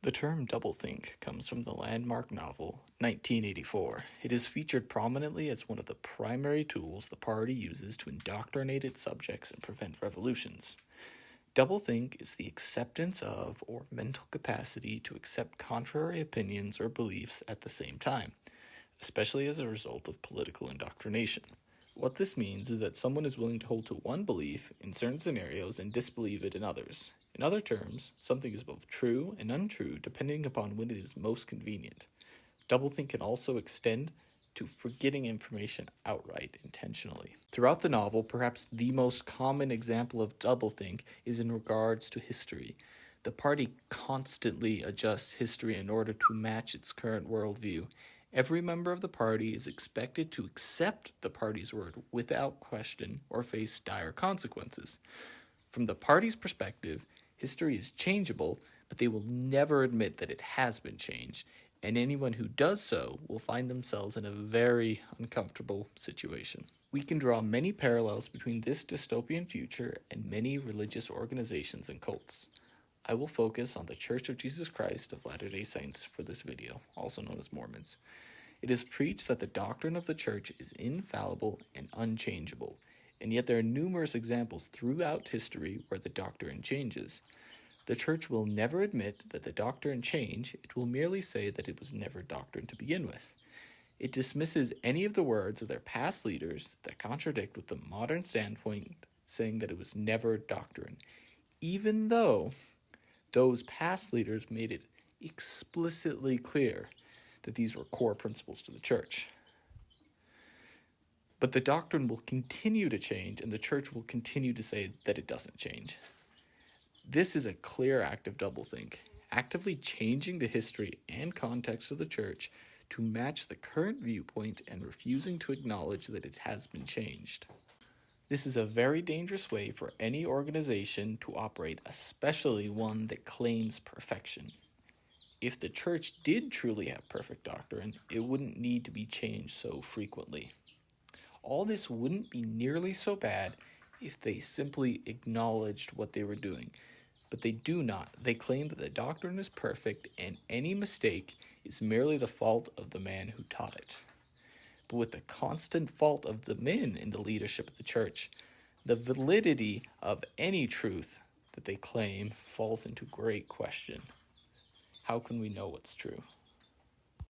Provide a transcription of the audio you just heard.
The term doublethink comes from the landmark novel 1984. It is featured prominently as one of the primary tools the party uses to indoctrinate its subjects and prevent revolutions. Doublethink is the acceptance of or mental capacity to accept contrary opinions or beliefs at the same time, especially as a result of political indoctrination. What this means is that someone is willing to hold to one belief in certain scenarios and disbelieve it in others. In other terms, something is both true and untrue depending upon when it is most convenient. Doublethink can also extend to forgetting information outright intentionally. Throughout the novel, perhaps the most common example of doublethink is in regards to history. The party constantly adjusts history in order to match its current worldview. Every member of the party is expected to accept the party's word without question or face dire consequences. From the party's perspective, history is changeable, but they will never admit that it has been changed, and anyone who does so will find themselves in a very uncomfortable situation. We can draw many parallels between this dystopian future and many religious organizations and cults. I will focus on the Church of Jesus Christ of Latter-day Saints for this video, also known as Mormons. It is preached that the doctrine of the church is infallible and unchangeable, and yet there are numerous examples throughout history where the doctrine changes. The church will never admit that the doctrine changed, it will merely say that it was never doctrine to begin with. It dismisses any of the words of their past leaders that contradict with the modern standpoint, saying that it was never doctrine, even though those past leaders made it explicitly clear that these were core principles to the church. But the doctrine will continue to change, and the church will continue to say that it doesn't change. This is a clear act of doublethink, actively changing the history and context of the church to match the current viewpoint and refusing to acknowledge that it has been changed. This is a very dangerous way for any organization to operate, especially one that claims perfection. If the church did truly have perfect doctrine, it wouldn't need to be changed so frequently. All this wouldn't be nearly so bad if they simply acknowledged what they were doing. But they do not. They claim that the doctrine is perfect and any mistake is merely the fault of the man who taught it. But with the constant fault of the men in the leadership of the church, the validity of any truth that they claim falls into great question. How can we know what's true?